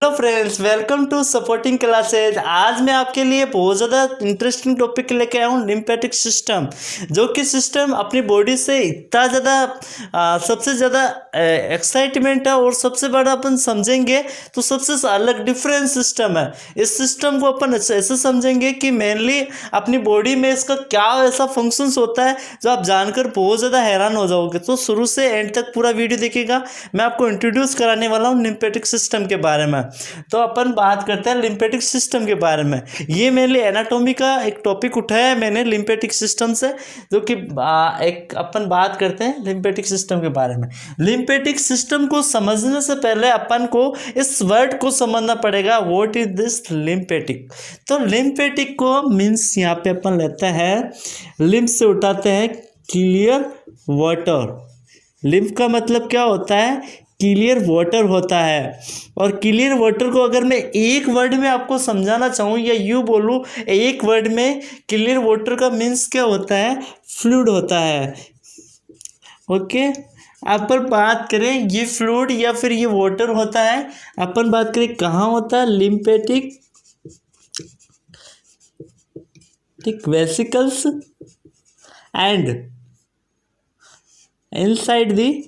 Hello friends, welcome to supporting classes. आज मैं आपके लिए बहुत ज़्यादा इंटरेस्टिंग टॉपिक लेके आया हूँ, लिम्फेटिक सिस्टम। जो कि सिस्टम अपनी बॉडी से इतना ज़्यादा सबसे ज़्यादा एक्साइटमेंट है और सबसे बड़ा अपन समझेंगे तो सबसे अलग डिफरेंट सिस्टम है। इस सिस्टम को अपन ऐसे समझेंगे कि मेनली अपनी बॉडी में इसका क्या ऐसा फंक्शंस होता है जो आप जानकर बहुत ज़्यादा हैरान हो जाओगे। तो शुरू से एंड तक पूरा वीडियो देखिएगा। मैं आपको इंट्रोड्यूस कराने वाला हूँ लिम्फेटिक सिस्टम के बारे में। तो अपन बात करते हैं लिम्फेटिक सिस्टम के बारे में। ये मेनली एनाटॉमी का एक टॉपिक उठाया है मैंने लिम्फेटिक सिस्टम से, जो कि एक अपन बात करते हैं लिम्फेटिक सिस्टम के बारे में। लिम्फेटिक सिस्टम को समझने से पहले अपन को इस वर्ड को समझना पड़ेगा, व्हाट इज दिस लिम्फेटिक। तो लिम्फेटिक को मीन्स यहाँ पे अपन लेते हैं, लिम्फ से उठाते हैं क्लियर वाटर। लिम्फ का मतलब क्या होता है? क्लियर वाटर होता है। और क्लियर वाटर को अगर मैं एक वर्ड में आपको समझाना चाहूँ या यूँ बोलूँ एक वर्ड में, क्लियर वाटर का मीन्स क्या होता है? फ्लूइड होता है। ओके, अपन बात करें ये फ्लूइड या फिर ये वाटर होता है, अपन बात करें कहाँ होता है? Lymphatic vesicles and inside the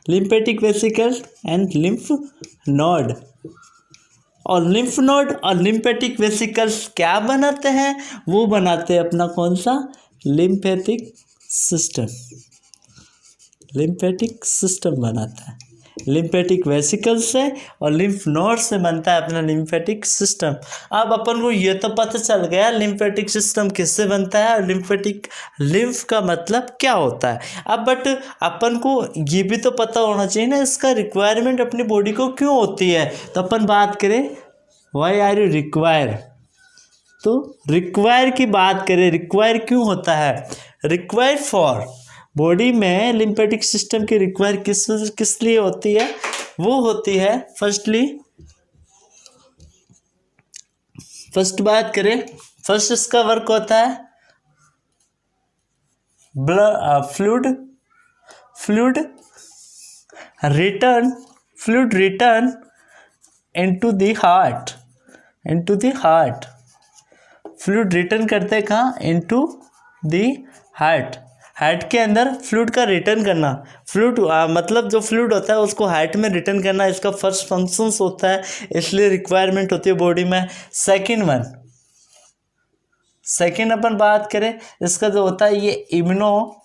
lymphatic vesicle and lymph node. और लिम्फ नोड और लिम्फेटिक वेसिकल्स क्या बनाते हैं? वो बनाते हैं अपना कौन सा? Lymphatic system. लिम्फेटिक सिस्टम बनाता है। लिम्फेटिक वेसिकल से और लिम्फ नोड से बनता है अपना लिम्फेटिक सिस्टम। अब अपन को ये तो पता चल गया लिम्फेटिक सिस्टम किससे बनता है और लिम्फेटिक लिम्फ का मतलब क्या होता है। अब बट अपन को ये भी तो पता होना चाहिए ना इसका रिक्वायरमेंट अपनी बॉडी को क्यों होती है। तो अपन बात करें व्हाई आर यू रिक्वायर। तो रिक्वायर की बात करें, रिक्वायर क्यों होता है? रिक्वायर फॉर बॉडी में लिम्फेटिक सिस्टम की रिक्वायर किस लिए होती है? वो होती है फर्स्ट बात करें, फर्स्ट इसका वर्क होता है fluid return into the heart. Fluid return करते हैं कहाँ? इनटू द हार्ट के अंदर फ्लूइड का रिटर्न करना। फ्लूइड मतलब जो फ्लूइड होता है उसको हार्ट में रिटर्न करना, इसका फर्स्ट फंक्शंस होता है, इसलिए रिक्वायरमेंट होती है बॉडी में। सेकंड अपन बात करें इसका जो होता है ये इम्यूनो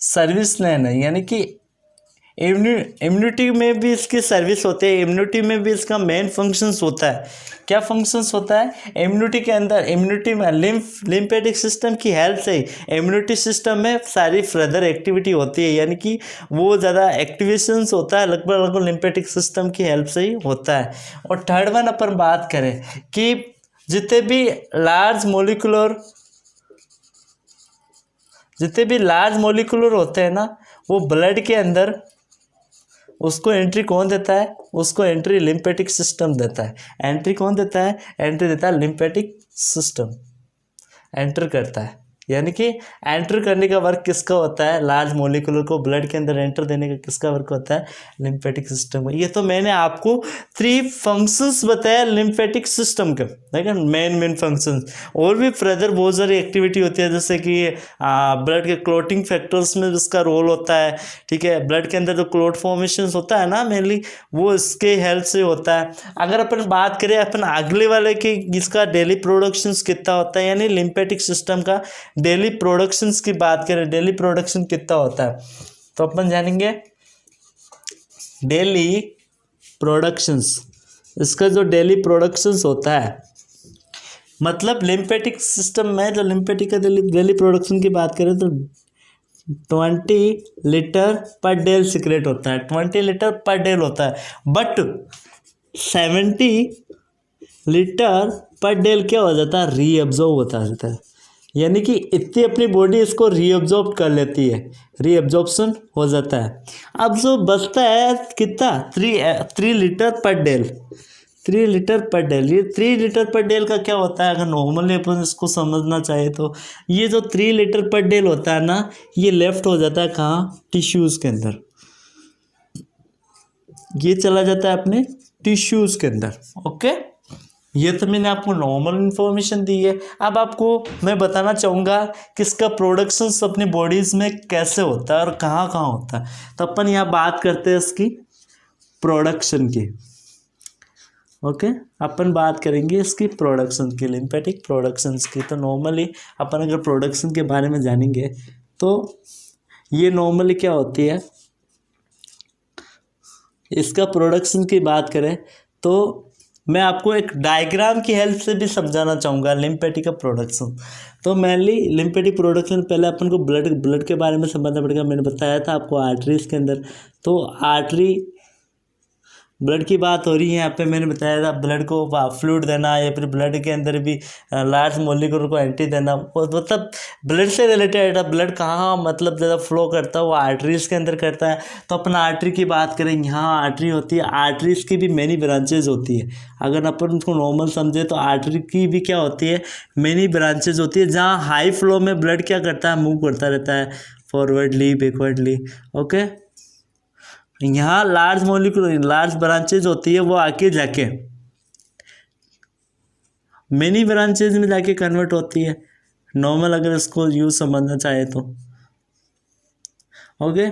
सर्विस लेन है, यानी कि इम्यूनिटी में भी इसकी सर्विस होती है। इम्यूनिटी में भी इसका मेन फंक्शंस होता है। क्या फंक्शंस होता है इम्यूनिटी के अंदर? इम्यूनिटी में लिम्फेटिक सिस्टम की हेल्प से इम्यूनिटी सिस्टम में सारी फर्दर एक्टिविटी होती है, यानी कि वो ज़्यादा एक्टिवेशंस होता है लगभग लिम्फेटिक सिस्टम की हेल्प से ही होता है। और थर्ड वन अपन बात करें कि जितने भी लार्ज मोलिकुलर होते हैं ना, वो ब्लड के अंदर उसको एंट्री कौन देता है? उसको एंट्री लिम्फेटिक सिस्टम देता है। एंट्री कौन देता है? एंट्री देता है लिम्फेटिक सिस्टम। एंटर करता है, यानी कि एंटर करने का वर्क किसका होता है? लार्ज मोलिकुलर को ब्लड के अंदर एंटर देने का किसका वर्क होता है? लिम्फेटिक सिस्टम का। ये तो मैंने आपको 3 फंक्शंस बताया लिम्फेटिक सिस्टम के, ठीक है, मेन फंक्शंस। और भी फर्दर बहुत सारी एक्टिविटी होती है, जैसे कि ब्लड के क्लोटिंग फैक्टर्स में इसका रोल होता है, ठीक है। ब्लड के अंदर जो क्लोट फॉर्मेशन होता है ना मेनली, वो इसके हेल्प से होता है। अगर अपन बात करें अपन अगले वाले की, इसका डेली प्रोडक्शंस कितना होता है, यानी लिम्फेटिक सिस्टम का डेली प्रोडक्शंस की बात करें, डेली प्रोडक्शन कितना होता है, तो अपन जानेंगे डेली प्रोडक्शंस। इसका जो डेली प्रोडक्शंस होता है, मतलब लिम्फेटिक सिस्टम में जो लिम्फेटिक का डेली प्रोडक्शन की बात करें तो 20 लीटर पर डे सीक्रेट होता है। 20 लीटर पर डे होता है, बट 70 लीटर पर डे क्या हो जाता है? रीअब्जॉर्ब होता जाता है, यानी कि इतनी अपनी बॉडी इसको रीअब्जॉर्ब कर लेती है, रीअब्जॉर्प्शन हो जाता है। अब जो बचता है कितना? 3 लीटर पर डे, 3 लीटर पर डेल। ये 3 लीटर पर डेल का क्या होता है, अगर नॉर्मली अपन इसको समझना चाहे तो ये जो 3 लीटर पर डेल होता है ना, ये लेफ्ट हो जाता है कहाँ, टिश्यूज़ के अंदर। ये चला जाता है अपने टिश्यूज़ के अंदर। ओके, ये तो मैंने आपको नॉर्मल इन्फॉर्मेशन दी है। अब आपको मैं बताना चाहूँगा कि इसका प्रोडक्शंस अपनी बॉडीज़ में कैसे होता है और कहाँ कहाँ होता है। तो अपन यहाँ बात करते हैं इसकी प्रोडक्शन की। ओके, अपन बात करेंगे इसकी प्रोडक्शन की, लिम्फेटिक प्रोडक्शंस की। तो नॉर्मली अपन अगर प्रोडक्शन के बारे में जानेंगे तो ये नॉर्मली क्या होती है, इसका प्रोडक्शन की बात करें तो मैं आपको एक डायग्राम की हेल्प से भी समझाना चाहूँगा लिम्फेटिक का प्रोडक्शन। तो मेनली लिम्फेटिक प्रोडक्शन पहले अपन को ब्लड के बारे में समझना पड़ेगा। मैंने बताया था आपको आर्टरीज के अंदर, तो आर्टरी ब्लड की बात हो रही है यहाँ पे। मैंने बताया था ब्लड को फ्लूइड देना या फिर ब्लड के अंदर भी लार्ज मॉलिक्यूल को एंटी देना, मतलब ब्लड से रिलेटेड है। ब्लड कहाँ मतलब ज़्यादा फ्लो करता है, वो आर्टरीज के अंदर करता है। तो अपन आर्टरी की बात करें, यहाँ आर्टरी होती है। आर्टरीज की भी मेनी ब्रांचेज होती है। अगर अपन उसको नॉर्मल समझे तो आर्टरी की भी क्या होती है, मेनी ब्रांचेज होती है, जहाँ हाई फ्लो में ब्लड क्या करता है, मूव करता रहता है फॉरवर्डली बैकवर्डली। ओके, यहाँ लार्ज मॉलिक्यूल लार्ज ब्रांचेज होती है, वो आके जाके मेनी ब्रांचेज में जाके कन्वर्ट होती है, नॉर्मल अगर इसको यूज समझना चाहे तो। ओके,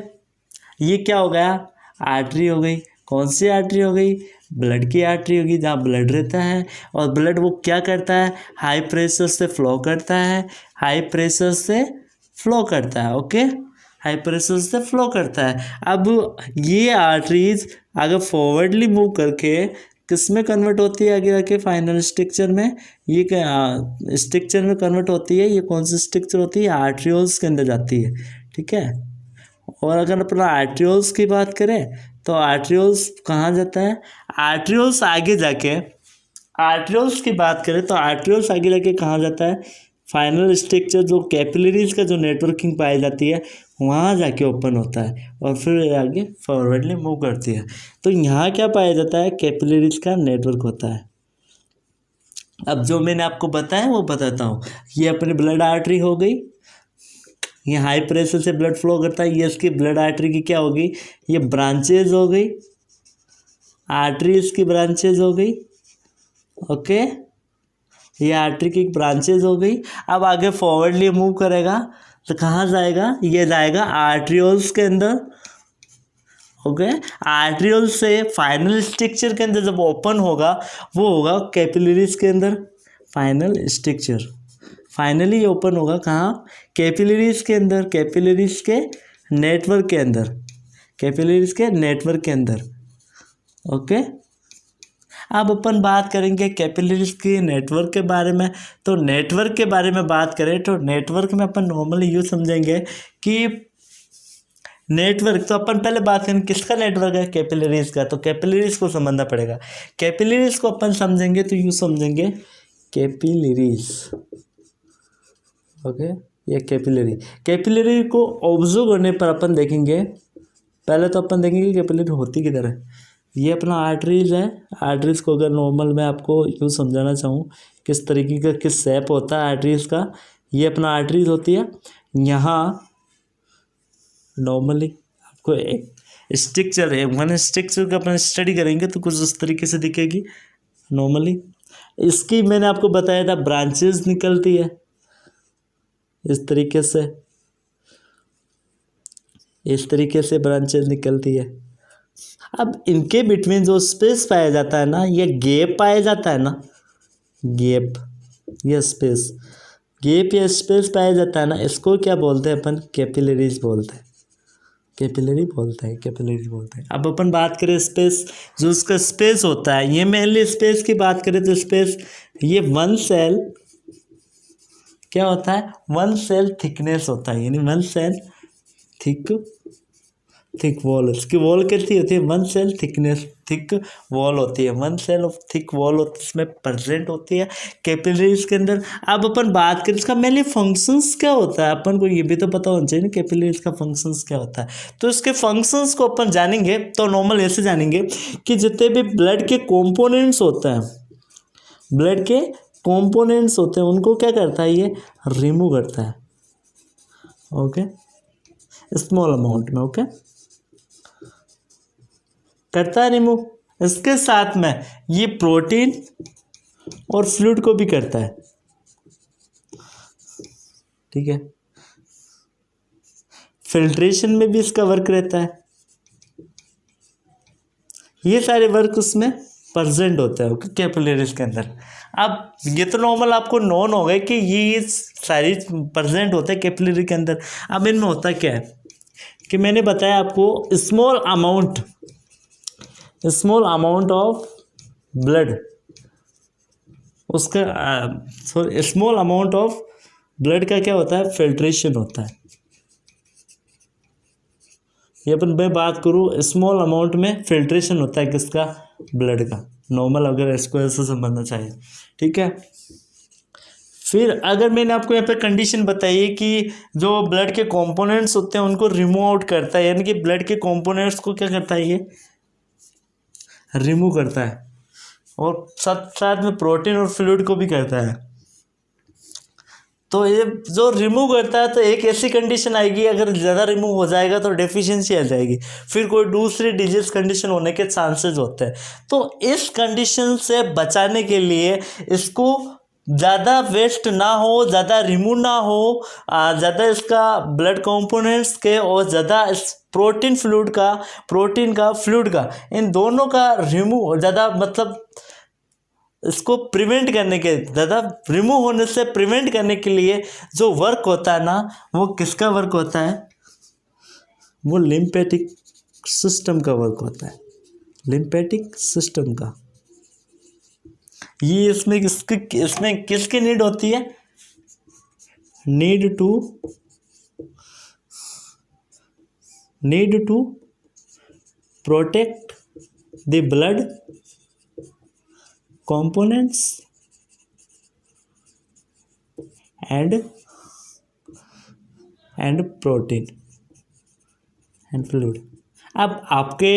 ये क्या हो गया, आर्टरी हो गई। कौन सी आर्टरी हो गई, ब्लड की आर्टरी होगी, जहाँ ब्लड रहता है। और ब्लड वो क्या करता है, हाई प्रेशर से फ्लो करता है, हाई प्रेशर से फ्लो करता है। ओके, हाई प्रेशर से फ्लो करता है। अब ये आर्टरीज अगर फॉरवर्डली मूव करके किस में कन्वर्ट होती है, आगे जाके फाइनल स्ट्रक्चर में, ये क्या स्ट्रक्चर में कन्वर्ट होती है। ये कौन सी स्ट्रक्चर होती है, आर्ट्रियोल्स के अंदर जाती है। ठीक है, और अगर अपना आर्ट्रियोल्स की बात करें तो आर्ट्रियोल्स कहाँ जाता है, आर्ट्रियोल्स आगे जाके, आर्ट्रियोल्स की बात करें तो आर्ट्रियोल्स आगे जाके कहाँ जाता है, फाइनल स्ट्रक्चर जो कैपिलरीज का जो नेटवर्किंग पाई जाती है वहाँ जाके ओपन होता है और फिर आगे फॉरवर्डली मूव करती है। तो यहाँ क्या पाया जाता है, कैपिलरीज का नेटवर्क होता है। अब जो मैंने आपको बताया वो बताता हूँ। ये अपनी ब्लड आर्टरी हो गई, ये हाई प्रेशर से ब्लड फ्लो करता है। ये इसकी ब्लड आर्टरी की क्या होगी, ये ब्रांचेज हो गई, आर्टरी इसकी ब्रांचेज हो गई। ओके, ये आर्टरी की ब्रांचेज हो गई। अब आगे फॉरवर्डली मूव करेगा तो कहाँ जाएगा, ये जाएगा आर्ट्रियोल्स के अंदर। ओके, आर्ट्रियोल से फाइनल स्ट्रक्चर के अंदर जब ओपन होगा वो होगा कैपिलरीज के अंदर। फाइनल स्ट्रक्चर फाइनली ये ओपन होगा कहाँ, कैपिलरीज के अंदर, कैपिलरीज के नेटवर्क के अंदर, कैपिलरीज के नेटवर्क के अंदर। ओके, अब अपन बात करेंगे कैपिलरीज के नेटवर्क के बारे में। तो नेटवर्क के बारे में बात करें तो नेटवर्क में अपन नॉर्मली यूँ समझेंगे कि नेटवर्क, तो अपन पहले बात करें किसका नेटवर्क है, कैपिलरीज का। तो कैपिलरीज को समझना पड़ेगा। कैपिलरीज को अपन समझेंगे तो यूँ समझेंगे कैपिलरीज। ओके, ये कैपिलरी, कैपिलरी को ऑब्जर्व करने पर अपन देखेंगे, पहले तो अपन देखेंगे कैपिलरी होती किधर है। ये अपना आर्टरीज है। आर्टरीज को अगर नॉर्मल मैं आपको यूँ समझाना चाहूँ किस तरीके का किस शेप होता है आर्टरीज का, ये अपना आर्टरीज होती है। यहाँ नॉर्मली आपको एक स्ट्रक्चर है, वन स्ट्रक्चर का अपन स्टडी करेंगे तो कुछ उस तरीके से दिखेगी नॉर्मली। इसकी मैंने आपको बताया था ब्रांचेस निकलती है इस तरीके से, इस तरीके से ब्रांचेस निकलती है। अब इनके बिटवीन जो स्पेस पाया जाता है ना, ये गैप पाया जाता है ना, गैप, ये स्पेस, गैप या स्पेस पाया जाता है ना, इसको क्या बोलते हैं अपन, कैपिलरीज बोलते हैं, कैपिलरी बोलते हैं, कैपिलरी बोलते हैं। अब अपन बात करें स्पेस, जो उसका स्पेस होता है, ये मेनली स्पेस की बात करें तो स्पेस, ये वन सेल क्या होता है, वन सेल थिकनेस होता है, यानी वन सेल थिक वॉल, इसकी वॉल कैसी होती है, one cell thickness thick wall होती है, one cell of thick wall होती है, इसमें प्रेजेंट होती है कैपिलरीज के अंदर। अब अपन बात करें इसका मेनली फंक्शंस क्या होता है, अपन को ये भी तो पता होना चाहिए ना कैपिलरीज का फंक्शंस क्या होता है। तो इसके फंक्शंस को अपन जानेंगे तो नॉर्मल ऐसे जानेंगे कि जितने भी ब्लड के कॉम्पोनेंट्स होते हैं, ब्लड के कॉम्पोनेंट्स होते हैं उनको क्या करता है, ये रिमूव करता है। ओके, स्मॉल अमाउंट में, ओके, करता है रिमूव। इसके साथ में ये प्रोटीन और फ्लूइड को भी करता है, ठीक है। फिल्ट्रेशन में भी इसका वर्क रहता है। ये सारे वर्क उसमें प्रेजेंट होता है कैपिलरीज के अंदर। अब ये तो नॉर्मल आपको नोन हो गए कि ये सारी प्रेजेंट होता है कैपिलरी के अंदर। अब इनमें होता क्या है कि मैंने बताया आपको स्मॉल अमाउंट ऑफ ब्लड, उसका स्मॉल अमाउंट ऑफ ब्लड का क्या होता है, फिल्ट्रेशन होता है। ये अपन मैं बात करूँ स्मॉल अमाउंट में फिल्ट्रेशन होता है किसका, ब्लड का, नॉर्मल अगर इसको ऐसे समझना चाहिए, ठीक है। फिर अगर मैंने आपको यहाँ पे कंडीशन बताई है कि जो ब्लड के कंपोनेंट्स होते हैं उनको रिमूव आउट करता है, यानी कि ब्लड के कंपोनेंट्स को क्या करता है, ये रिमूव करता है, और साथ साथ में प्रोटीन और फ्लूइड को भी करता है। तो ये जो रिमूव करता है तो एक ऐसी कंडीशन आएगी, अगर ज़्यादा रिमूव हो जाएगा तो डेफिशिएंसी आ जाएगी, फिर कोई दूसरी डिजीज कंडीशन होने के चांसेस होते हैं। तो इस कंडीशन से बचाने के लिए इसको ज़्यादा वेस्ट ना हो, ज़्यादा रिमूव ना हो, ज़्यादा इसका ब्लड कंपोनेंट्स के और ज़्यादा इस प्रोटीन का फ्लूइड का इन दोनों का रिमूव ज़्यादा, मतलब इसको प्रिवेंट करने के, ज़्यादा रिमूव होने से प्रिवेंट करने के लिए जो वर्क होता है ना, वो किसका वर्क होता है, वो लिम्फेटिक सिस्टम का वर्क होता है, लिम्फेटिक सिस्टम का। ये इसमें किसकी नीड होती है, need to protect the blood components and protein and fluid। अब आपके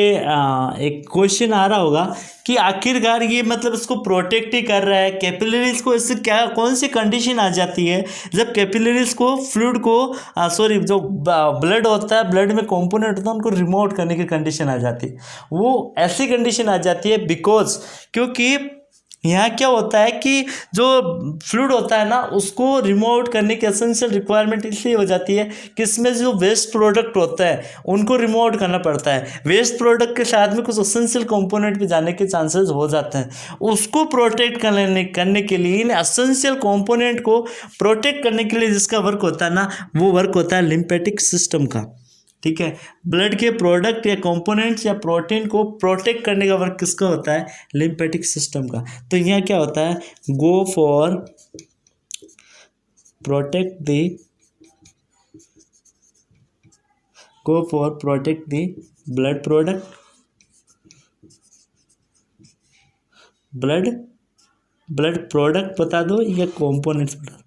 एक क्वेश्चन आ रहा होगा कि आखिरकार ये मतलब इसको प्रोटेक्ट ही कर रहा है कैपिलरीज को, इससे क्या कौन सी कंडीशन आ जाती है जब कैपिलरीज को फ्लूइड को जो ब्लड होता है, ब्लड में कंपोनेंट होता है, उनको रिमूव आउट करने की कंडीशन आ जाती है। वो ऐसी कंडीशन आ जाती है क्योंकि यहाँ क्या होता है कि जो फ्लूइड होता है ना, उसको रिमूव आउट करने की एसेंशियल रिक्वायरमेंट इसलिए हो जाती है कि इसमें जो वेस्ट प्रोडक्ट होता है उनको रिमूव आउट करना पड़ता है। वेस्ट प्रोडक्ट के साथ में कुछ एसेंशियल कंपोनेंट भी जाने के चांसेस हो जाते हैं। उसको प्रोटेक्ट करने के लिए, इन एसेंशियल कंपोनेंट को प्रोटेक्ट करने के लिए जिसका वर्क होता है ना, वो वर्क होता है लिम्फेटिक सिस्टम का, ठीक है। ब्लड के प्रोडक्ट या कंपोनेंट्स या प्रोटीन को प्रोटेक्ट करने का वर्क किसका होता है, लिम्फेटिक सिस्टम का। तो यहाँ क्या होता है, go for protect the blood product बता दो या कंपोनेंट्स बता दो,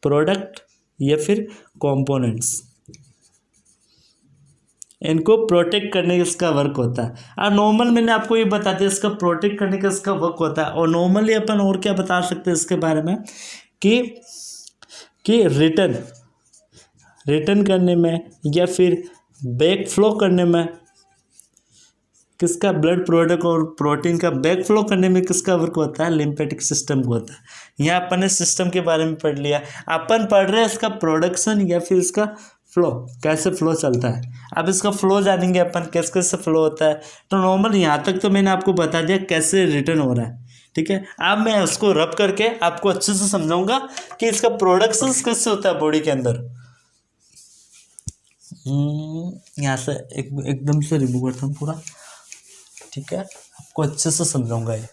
प्रोडक्ट या फिर कंपोनेंट्स, इनको प्रोटेक्ट करने का इसका वर्क होता है। और नॉर्मल मैंने आपको ये बता दिया इसका प्रोटेक्ट करने का इसका वर्क होता है। और नॉर्मली अपन और क्या बता सकते हैं इसके बारे में कि रिटर्न करने में या फिर बैक फ्लो करने में किसका, ब्लड प्रोडक्ट और प्रोटीन का बैक फ्लो करने में किसका वर्क होता है, लिम्फेटिक सिस्टम को होता है। यहाँ अपन ने सिस्टम के बारे में पढ़ लिया, अपन पढ़ रहे हैं इसका प्रोडक्शन या फिर इसका फ्लो, कैसे फ्लो चलता है। अब इसका फ्लो जानेंगे अपन, कैसे फ्लो होता है। तो नॉर्मल यहाँ तक तो मैंने आपको बता दिया कैसे रिटर्न हो रहा है, ठीक है। अब मैं उसको रब करके आपको अच्छे से समझाऊंगा कि इसका प्रोडक्शन कैसे होता है बॉडी के अंदर। यहाँ से एकदम से रिमूव करता हूँ पूरा, ठीक है, आपको अच्छे से समझाऊंगा ये।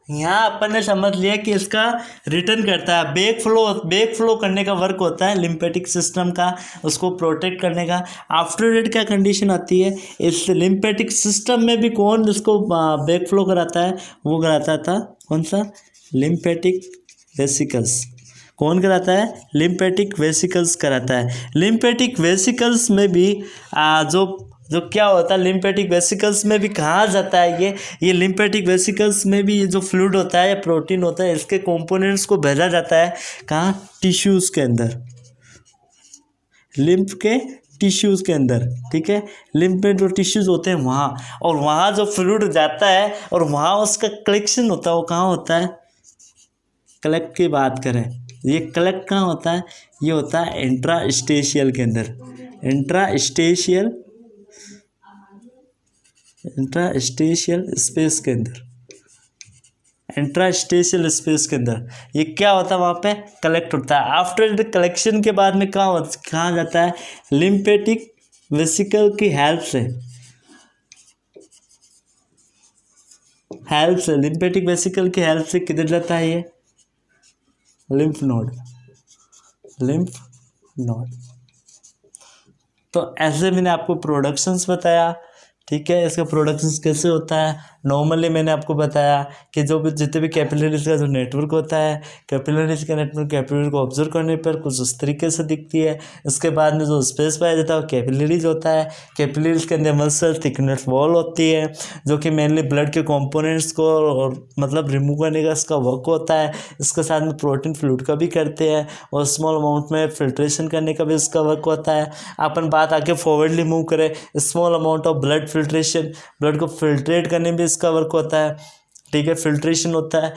यहाँ अपन ने समझ लिया कि इसका रिटर्न करता है, बैक फ्लो करने का वर्क होता है लिम्फेटिक सिस्टम का, उसको प्रोटेक्ट करने का। आफ्टर डेट क्या कंडीशन आती है, इस लिम्फेटिक सिस्टम में भी कौन इसको बैक फ्लो कराता है, वो कराता था कौन सा, लिम्फेटिक वेसिकल्स। कौन कराता है, लिम्फेटिक वेसिकल्स कराता है। लिम्फेटिक वेसिकल्स में भी जो क्या होता है, लिम्फेटिक वेसिकल्स में भी कहाँ जाता है ये लिम्फेटिक वेसिकल्स में भी ये जो फ्लूइड होता है या प्रोटीन होता है, इसके कंपोनेंट्स को भेजा जाता है कहाँ, टिश्यूज़ के अंदर, लिम्फ के टिश्यूज़ के अंदर, ठीक है। लिम्फ में जो टिश्यूज़ होते हैं वहाँ, और वहाँ जो फ्लूइड जाता है और वहाँ उसका कलेक्शन होता है, वो कहाँ होता है, कलेक्ट की बात करें, ये कलेक्ट कहाँ होता है, ये होता है इंट्रास्टेशियल के अंदर, इंट्रास्टेशियल स्पेस के अंदर, इंट्रास्टेशियल स्पेस के अंदर ये क्या होता है, वहाँ पे कलेक्ट होता है। आफ्टर द कलेक्शन के बाद में कहाँ जाता है, लिम्फेटिक वेसिकल की हेल्प से लिम्फेटिक वेसिकल की हेल्प से किधर जाता है, ये लिम्फ नोड। तो ऐसे मैंने आपको प्रोडक्शंस बताया, ठीक है। इसका प्रोडक्शंस कैसे होता है, नॉर्मली मैंने आपको बताया कि जितने भी कैपिलरीज का जो नेटवर्क होता है, कैपिलरीज का नेटवर्क कैपिलरी को ऑब्जर्व करने पर कुछ उस तरीके से दिखती है। इसके बाद में जो स्पेस पाया जाता है वो कैपिलरीज होता है। कैपिलरीज के अंदर मसल थिकनेस वॉल होती है जो कि मेनली ब्लड के कंपोनेंट्स को और मतलब रिमूव करने का इसका वर्क होता है। इसके साथ में प्रोटीन फ्लूइड का भी करते हैं और स्मॉल अमाउंट में फिल्ट्रेशन करने का भी इसका वर्क होता है। अपन बात आगे फॉरवर्डली मूव करें, small amount of blood filtration, blood को फिल्ट्रेट करने में इसका वर्क होता है, ठीक है, फिल्ट्रेशन होता है।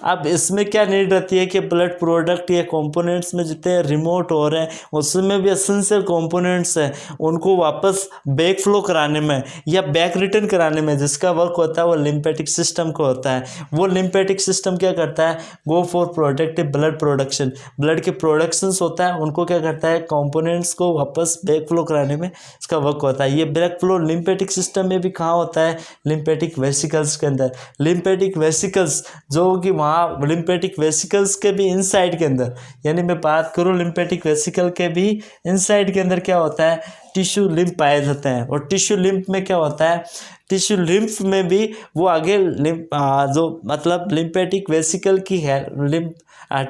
अब इसमें क्या नीड रहती है कि ब्लड प्रोडक्ट या कंपोनेंट्स में जितने रिमोट हो रहे हैं उसमें भी एसेंशियल कंपोनेंट्स हैं, उनको वापस बैक फ्लो कराने में या बैक रिटर्न कराने में जिसका वर्क होता है वो लिम्फेटिक सिस्टम को होता है। वो लिम्फेटिक सिस्टम क्या करता है, go for protective blood production, blood के प्रोडक्शंस होता है उनको क्या करता है, कंपोनेंट्स को वापस बैक फ्लो कराने में इसका वर्क होता है। ये बैक फ्लो लिम्फेटिक सिस्टम में भी कहाँ होता है, लिम्फेटिक वेसिकल्स के अंदर। लिम्फेटिक वेसिकल्स जो कि वहाँ लिम्फेटिक वेसिकल्स के भी इनसाइड के अंदर, यानी मैं बात करूँ लिम्फेटिक वेसिकल के भी इनसाइड के अंदर क्या होता है, टिश्यू लिम्फ पाए जाते हैं। और टिश्यू लिम्फ में क्या होता है, टिश्यू लिम्फ में भी वो आगे जो मतलब लिम्फेटिक वेसिकल की है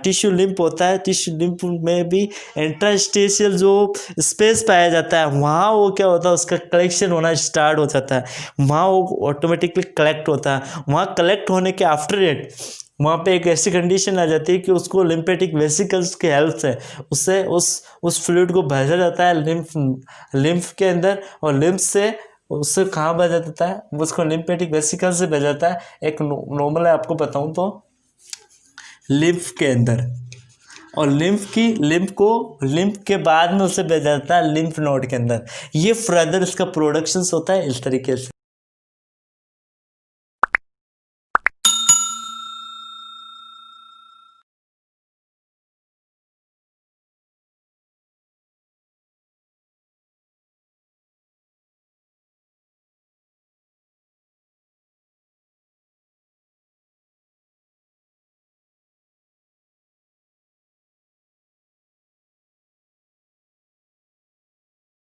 टिश्यू लिम्फ होता है, टिश्यू लिम्फ में भी इंट्रास्टेशियल जो स्पेस पाया जाता है वहाँ वो क्या होता है, उसका कलेक्शन होना स्टार्ट हो जाता है, वहाँ वो ऑटोमेटिकली कलेक्ट होता है। वहाँ कलेक्ट होने के आफ्टर डेट वहाँ पे एक ऐसी कंडीशन आ जाती है कि उसको लिम्फेटिक वेसिकल्स की हेल्प से उससे उस फ्लूइड को भेजा जाता है लिम्फ के अंदर, और लिम्फ से उससे कहाँ भेजा जाता है, उसको लिम्फेटिक वेसिकल्स से भेजा जाता है। एक नॉर्मल आपको बताऊँ तो लिम्फ के अंदर, और लिम्फ के बाद में उसे भेजा जाता है लिम्फ नोड के अंदर। ये फर्दर इसका प्रोडक्शंस होता है इस तरीके से।